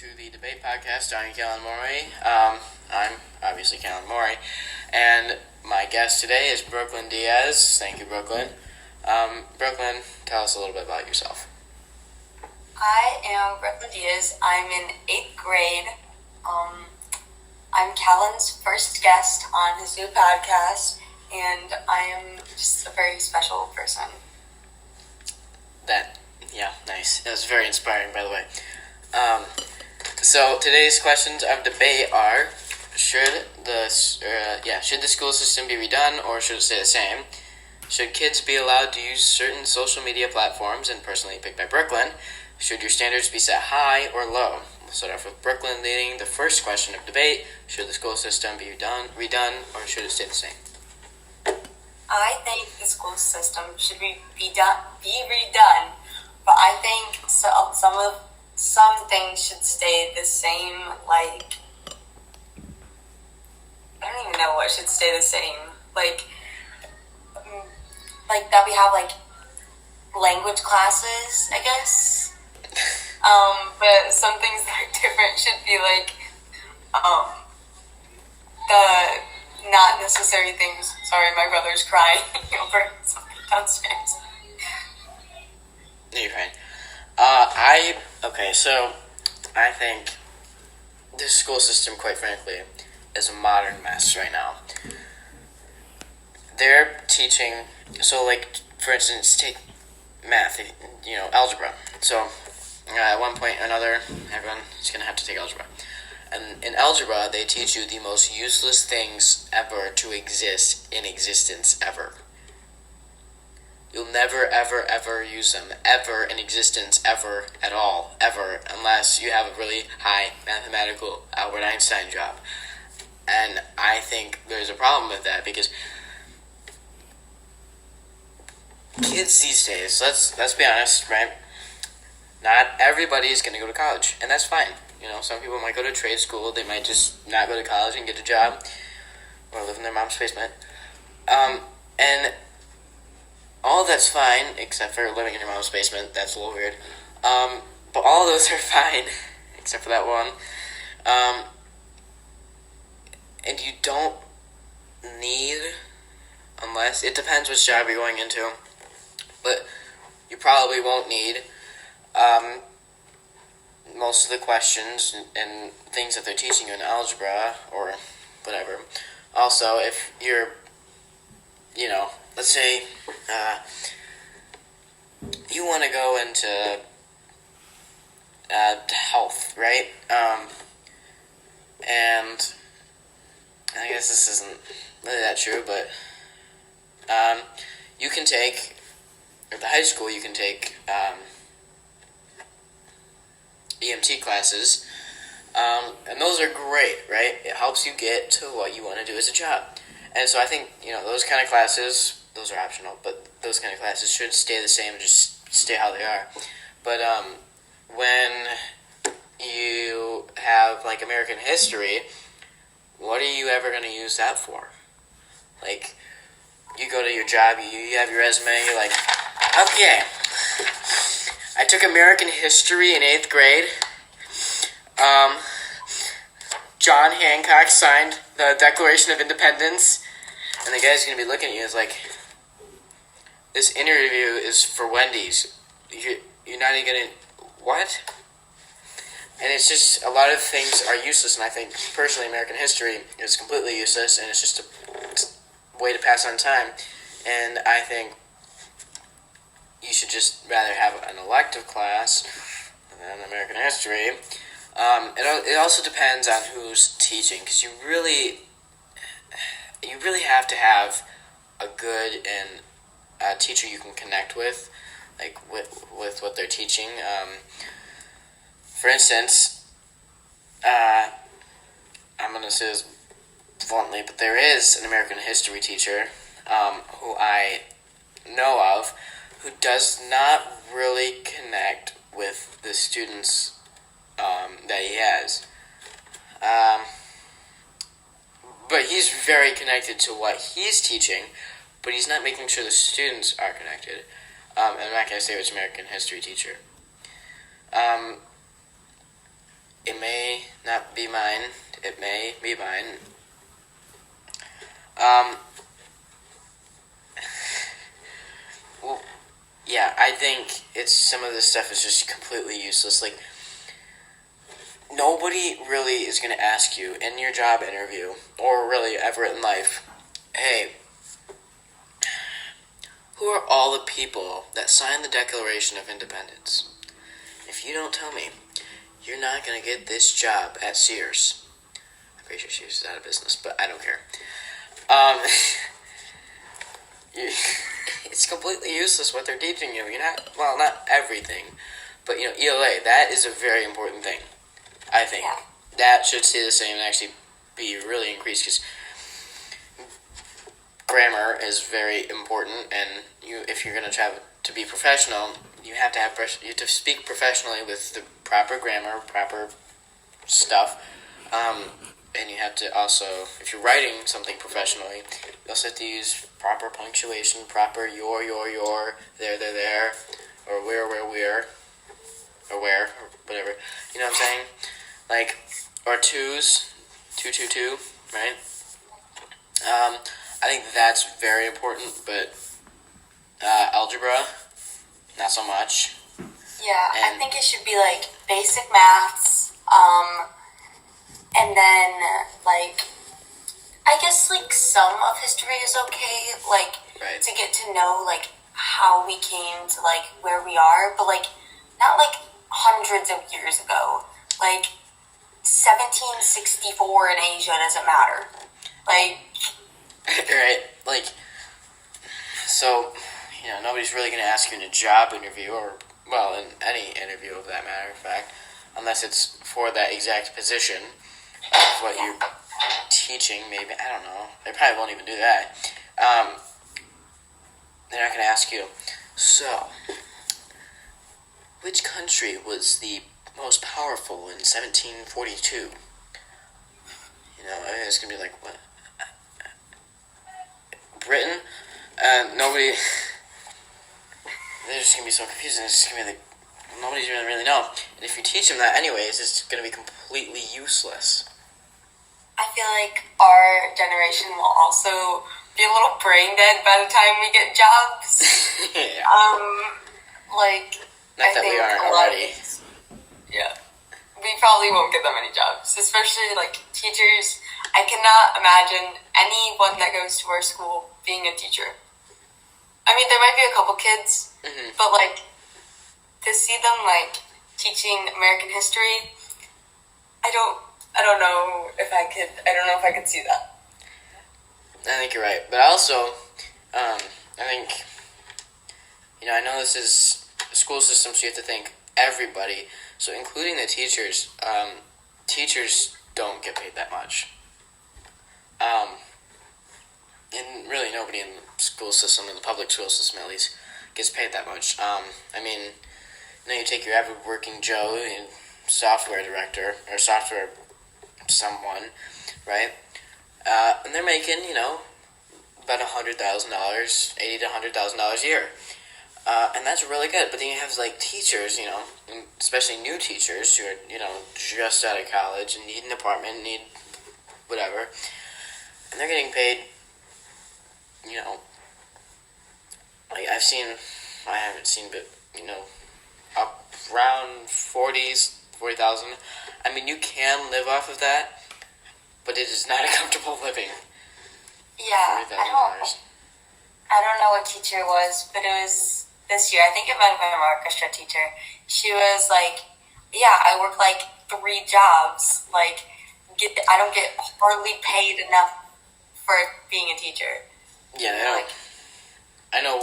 to the debate podcast starring Callan Morey. I'm obviously Callan Morey, and my guest today is Brooklyn Diaz. Thank you, Brooklyn. Brooklyn, tell us a little bit about yourself. I am Brooklyn Diaz. I'm in 8th grade. I'm Callan's first guest on his new podcast, and I am just a very special person. Nice. That was very inspiring, by the way. So today's questions of debate are: should the school system be redone or should it stay the same? Should kids be allowed to use certain social media platforms? And personally picked by Brooklyn, should your standards be set high or low? We'll start off with Brooklyn leading the first question of debate: should the school system be redone, or should it stay the same? I think the school system should be redone, but I think some things should stay the same. Like, I don't even know what should stay the same. Like that we have language classes, I guess. But some things that are different should be the not necessary things. Sorry, my brother's crying over something downstairs. No, you're fine. So I think this school system, quite frankly, is a modern mess right now. They're teaching, for instance, take math, algebra. So at one point or another, everyone is going to have to take algebra. And in algebra, they teach you the most useless things ever to exist in existence ever. You'll never, ever, ever use them, ever in existence, ever, at all, ever, unless you have a really high mathematical Albert Einstein job. And I think there's a problem with that, because kids these days, let's be honest, right? Not everybody is going to go to college, and that's fine. Some people might go to trade school, they might just not go to college and get a job, or live in their mom's basement. And all that's fine, except for living in your mom's basement. That's a little weird. But all those are fine, except for that one. And you don't need, unless, it depends which job you're going into, but you probably won't need most of the questions and things that they're teaching you in algebra or whatever. Also, if you're, let's say you want to go into health, right? And I guess this isn't really that true, but you can take, at the high school, you can take EMT classes, and those are great, right? It helps you get to what you want to do as a job. And so I think, those kind of classes, those are optional, but those kind of classes should stay the same, just stay how they are. But when you have, American history, what are you ever going to use that for? You go to your job, you have your resume, you're like, okay, I took American history in 8th grade. John Hancock signed the Declaration of Independence. And the guy's going to be looking at you as this interview is for Wendy's. You're not even going to, what? And it's just, a lot of things are useless, and I think, personally, American history is completely useless, and it's just a way to pass on time. And I think you should just rather have an elective class than American history. It also depends on who's teaching, because you really have to have a good and teacher you can connect with, with what they're teaching. For instance, I'm going to say this bluntly, but there is an American history teacher who I know of who does not really connect with the students that he has. But he's very connected to what he's teaching, but he's not making sure the students are connected. And I'm not going to say which American history teacher. It may not be mine. It may be mine. Well, yeah, I think some of this stuff is just completely useless. Like, nobody really is going to ask you in your job interview, or really ever in life, hey, who are all the people that signed the Declaration of Independence? If you don't tell me, you're not going to get this job at Sears. I'm pretty sure Sears is out of business, but I don't care. It's completely useless what they're teaching you. Not everything, but ELA, that is a very important thing. I think that should stay the same and actually be really increased, because grammar is very important, and if you're going to try to be professional, you have to speak professionally with the proper grammar, proper stuff, and you have to also, if you're writing something professionally, you also have to use proper punctuation, proper your, there, or where, or where, or whatever. You know what I'm saying? Like, or twos, two, right? I think that's very important, but algebra, not so much. Yeah, I think it should be like basic maths, and then like I guess like some of history is okay, like Right. to get to know like how we came to like where we are, but like not like hundreds of years ago, like 1764 in Asia doesn't matter, like. Right, like, so, nobody's really going to ask you in a job interview, or, well, in any interview of that matter of fact, unless it's for that exact position of what you're teaching, maybe, I don't know, they probably won't even do that. They're not going to ask you, so, which country was the most powerful in 1742? It's going to be like, what? Britain, nobody, they're just going to be so confused, and it's just going to be like, nobody's going to really know. And if you teach them that anyways, it's going to be completely useless. I feel like our generation will also be a little brain dead by the time we get jobs. Yeah. Like, Not that we aren't already. Yeah. We probably won't get that many jobs, especially like teachers. I cannot imagine anyone that goes to our school being a teacher. I mean, there might be a couple kids, but like to see them like teaching American history, I don't know if I could. I don't know if I could see that. I think you're right, but also, I think, I know this is a school system, so you have to think everybody, so including the teachers. Teachers don't get paid that much. And really nobody in the school system, in the public school system at least, gets paid that much. I mean, you take your average working Joe, software director, or software someone, right? And they're making, about $100,000, $80,000 to $100,000 a year. And that's really good. But then you have, like, teachers, especially new teachers who are, just out of college and need an apartment, need whatever. And they're getting paid, like I haven't seen, but, up around 40,000. I mean, you can live off of that, but it is not a comfortable living. Yeah, I don't know what teacher it was, but it was this year. I think it might have been an orchestra teacher. She was like, yeah, I work like 3 jobs. Like, I don't get hardly paid enough for being a teacher. Yeah, I know.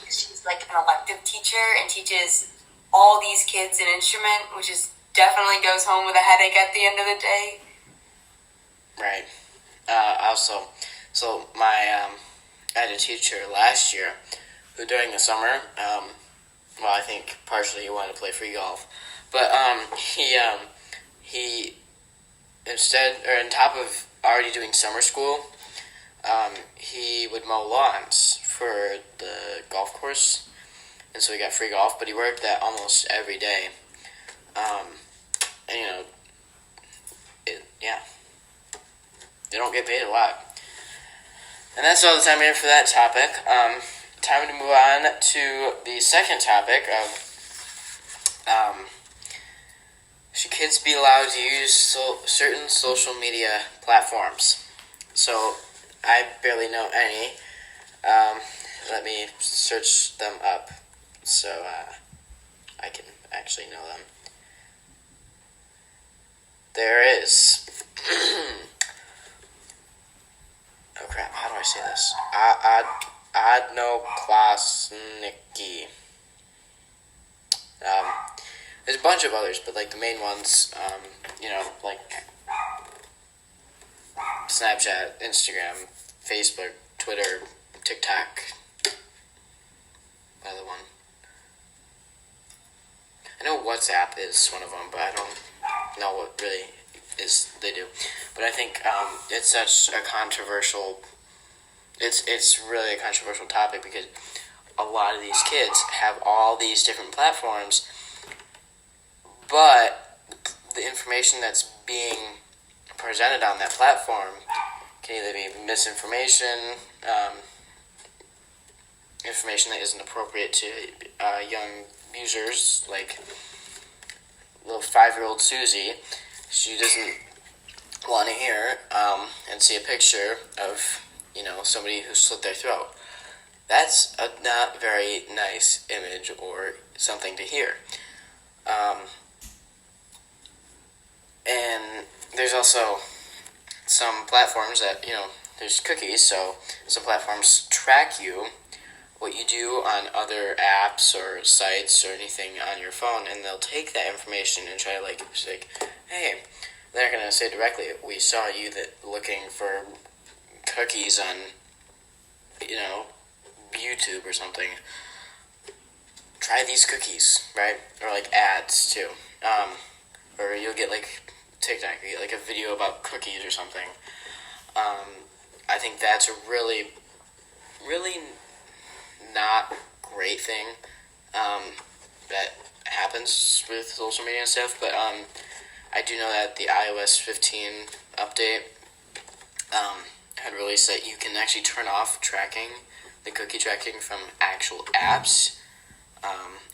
She's like an elective teacher and teaches all these kids an instrument, which is definitely goes home with a headache at the end of the day. Right. Also, so I had a teacher last year who during the summer, I think partially he wanted to play free golf, but he instead, or on top of already doing summer school, he would mow lawns for the golf course, and so he got free golf, but he worked that almost every day. And yeah, they don't get paid a lot. And that's all the time we have for that topic. Time to move on to the second topic of should kids be allowed to use certain social media platforms? So I barely know any. Let me search them up so I can actually know them. There is. Oh crap! How do I say this? Adnoklasniki. There's a bunch of others, but like the main ones, like Snapchat, Instagram, Facebook, Twitter, TikTok. Another one. I know WhatsApp is one of them, but I don't know what really is they do. But I think it's such a controversial. It's really a controversial topic because a lot of these kids have all these different platforms, but the information that's being presented on that platform can either be misinformation, information that isn't appropriate to young users, like little 5-year-old Susie. She doesn't want to hear and see a picture of somebody who slit their throat. That's a not very nice image or something to hear. And there's also some platforms that, there's cookies, so some platforms track you, what you do on other apps or sites or anything on your phone, and they'll take that information and try to say, hey, they're not going to say directly, we saw you looking for cookies on, YouTube or something. Try these cookies, right? Or ads too. Or you'll get TikTok, you get a video about cookies or something. I think that's a really, really not great thing that happens with social media and stuff. But I do know that the iOS 15 update had released that you can actually turn off the cookie tracking from actual apps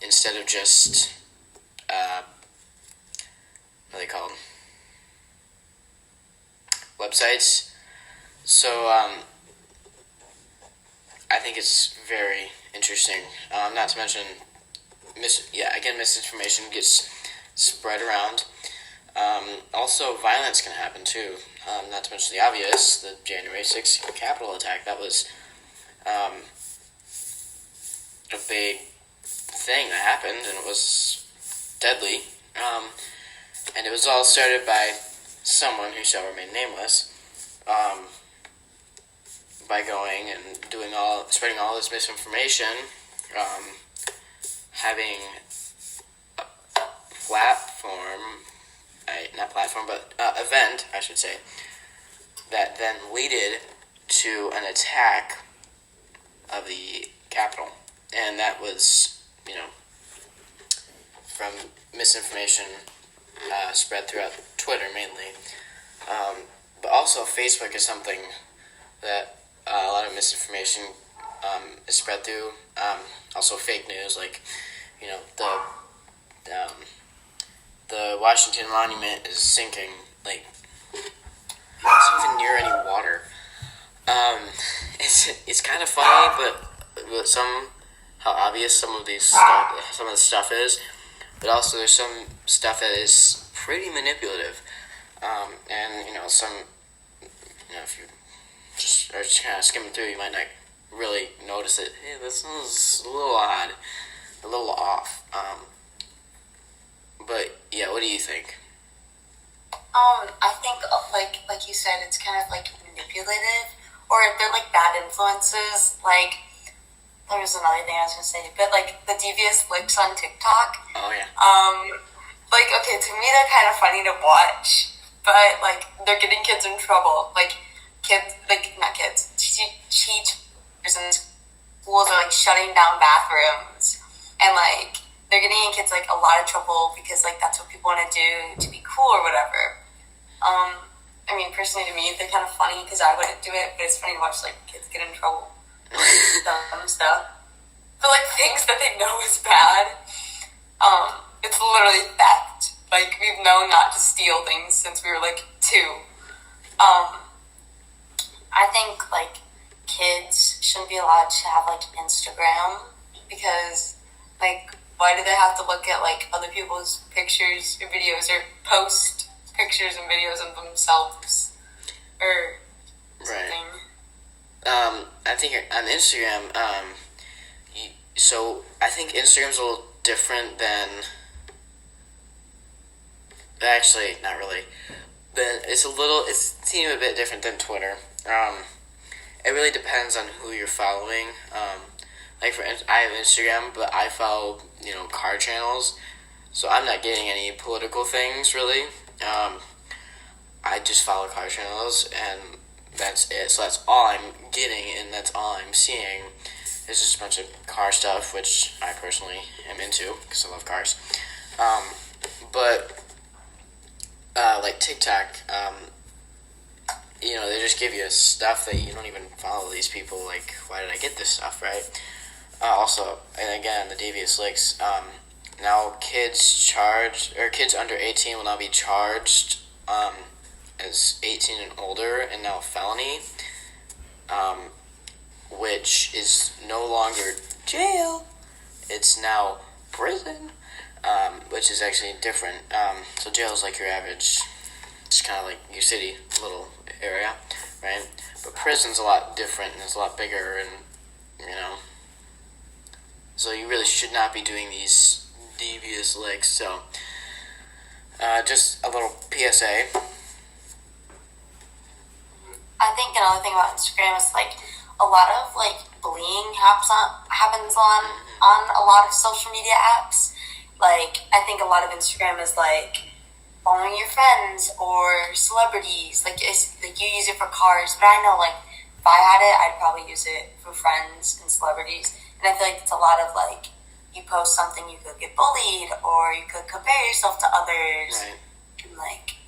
instead of just what are they called? Websites. So I think it's very interesting. Not to mention, misinformation gets spread around. Also, violence can happen too. Not to mention the obvious, the January 6th Capitol attack. That was a big thing that happened, and it was deadly. And it was all started by someone who shall remain nameless. By going and spreading all this misinformation, having a event, I should say, that then leaded to an attack of the Capitol. And that was, from misinformation spread throughout Twitter mainly. But also Facebook is something that a lot of misinformation is spread through. Also fake news, the Washington Monument is sinking. It's not even near any water. It's kind of funny, but how obvious some of the stuff is. But also there's some stuff that is pretty manipulative. And if you just are kind of skimming through, you might not really notice it. Hey, this is a little odd, a little off. But yeah, what do you think? I think like you said, it's kind of manipulative, or they're bad influences. There was another thing I was gonna say, but the devious lips on TikTok. Oh yeah. Okay, to me they're kind of funny to watch, but they're getting kids in trouble. Teachers and schools are shutting down bathrooms, and they're getting kids a lot of trouble because that's what people want to do to be cool or whatever. I mean, personally to me, they're kind of funny because I wouldn't do it, but it's funny to watch, like, kids get in trouble. Dumb stuff. But, like, things that they know is bad. It's literally theft. Like, we've known not to steal things since we were, like, 2. I think, like, kids shouldn't be allowed to have, like, Instagram because, like, why do they have to look at, like, other people's pictures or videos or post pictures and videos of themselves or something? Right. I think on Instagram, so I think Instagram's a little different than, actually, not really, but it's a teeny bit different than Twitter. It really depends on who you're following. Like I have Instagram, but I follow, car channels, so I'm not getting any political things really. I just follow car channels, and that's it. So that's all I'm getting, and that's all I'm seeing. It's just a bunch of car stuff, which I personally am into because I love cars. But like TikTok, they just give you stuff that you don't even follow these people. Like, why did I get this stuff, right? Also, and again, the devious links. Now kids under 18 will now be charged as 18 and older, and now a felony, which is no longer jail. It's now prison, which is actually different. So jail is like your average, it's kind of like your city little area, right? But prison's a lot different, and it's a lot bigger, and so you really should not be doing these devious licks. So just a little PSA. I think another thing about Instagram is, like, a lot of, like, bullying happens on a lot of social media apps. Like, I think a lot of Instagram is, like, following your friends or celebrities. Like, you use it for cars, but I know, like, if I had it, I'd probably use it for friends and celebrities. And I feel like it's a lot of, like, you post something, you could get bullied, or you could compare yourself to others. Right. And, like,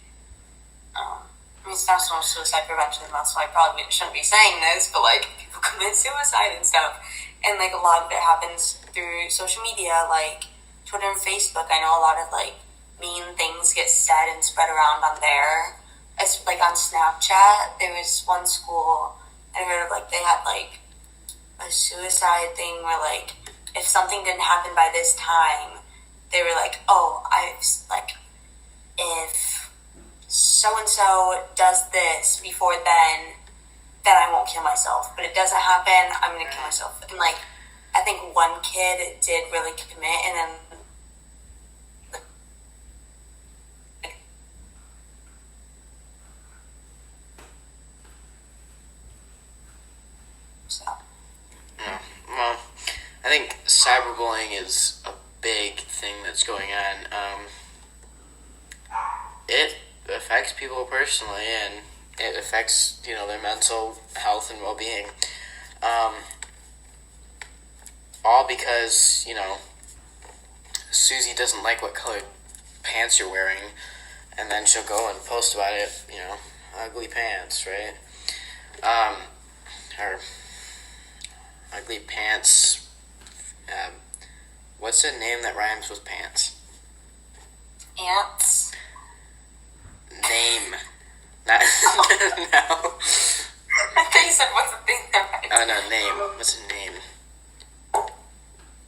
I mean, it's National Suicide Prevention Month, so I probably shouldn't be saying this, but, like, people commit suicide and stuff. And, like, a lot of it happens through social media, like Twitter and Facebook. I know a lot of, like, mean things get said and spread around on there. It's, like, on Snapchat, there was one school, I heard of, like, they had, like, a suicide thing where, like, if something didn't happen by this time, they were like, if so-and-so does this before then I won't kill myself. But it doesn't happen, I'm going to kill myself. And, like, I think one kid did really commit, and then so. Yeah. Well, I think cyberbullying is a big thing that's going on. It affects people personally, and it affects, their mental health and well-being. All because, Susie doesn't like what color pants you're wearing, and then she'll go and post about it, ugly pants, right? Or ugly pants. What's a name that rhymes with pants? Ants. Name. Not no. I think you said what's the thing that rhymes? Oh no, name. What's a name?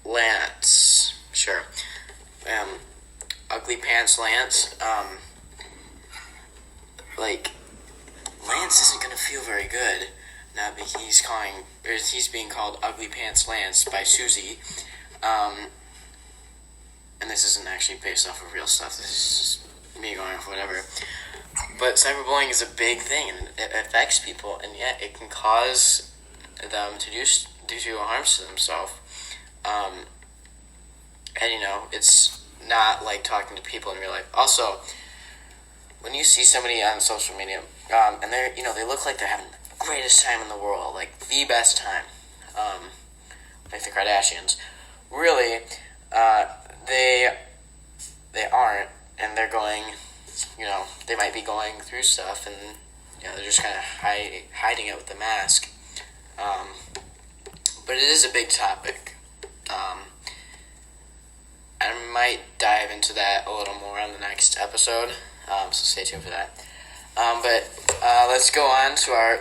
Lance. Sure. Ugly pants Lance. Like, Lance isn't gonna feel very good. Now he's being called Ugly Pants Lance by Susie. And this isn't actually based off of real stuff. This is just me going off whatever. But cyberbullying is a big thing, and it affects people, and yet it can cause them to do harm to themselves. And it's not like talking to people in real life. Also, when you see somebody on social media, and they're they look like they're having the greatest time in the world, like the best time, like the Kardashians, really, they aren't, and they're going, they might be going through stuff, and they're just kind of hiding it with the mask. But it is a big topic. I might dive into that a little more on the next episode, so stay tuned for that. But let's go on to our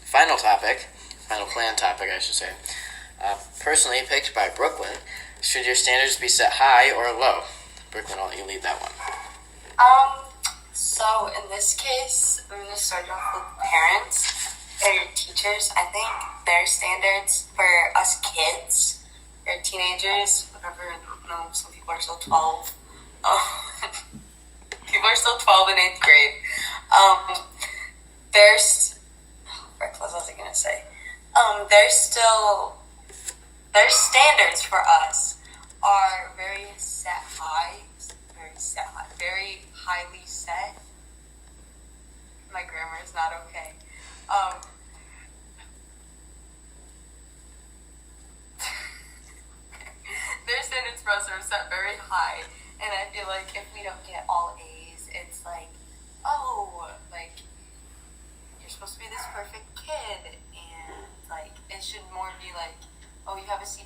final planned topic, I should say. Personally picked by Brooklyn, should your standards be set high or low? Brooklyn, I'll let you lead that one. So in this case, I'm going to start off with parents or teachers. I think their standards for us kids or teenagers, whatever, no, some people are still 12. People are still 12 in 8th grade. What was I going to say? Their standards for us are very highly set. My grammar is not okay. Their standards for us are set very high, and I feel like if we don't get all A's, it's like, oh, like, you're supposed to be this perfect kid, and like, it should more be like, oh, you have a C+,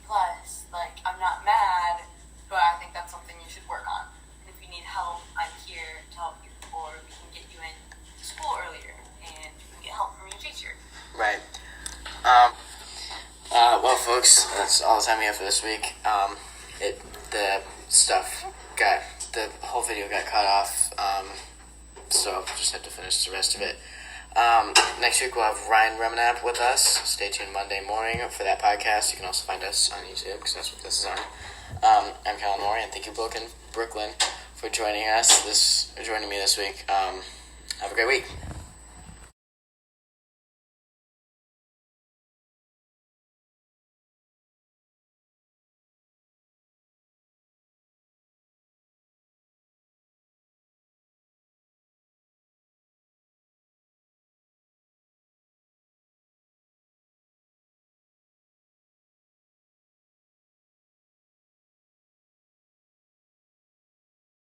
like, I'm not mad, but I think that's something you should work on. And if you need help, I'm here to help you, or we can get you in school earlier, and you can get help from your teacher. Right. Well, folks, that's all the time we have for this week. The whole video got cut off, so just had to finish the rest of it. Next week we'll have Ryan Remenap with us. Stay tuned Monday morning for that podcast. You can also find us on YouTube, because that's what this is on. I'm Callan Morey, and thank you, Brooklyn, for joining me this week. Have a great week.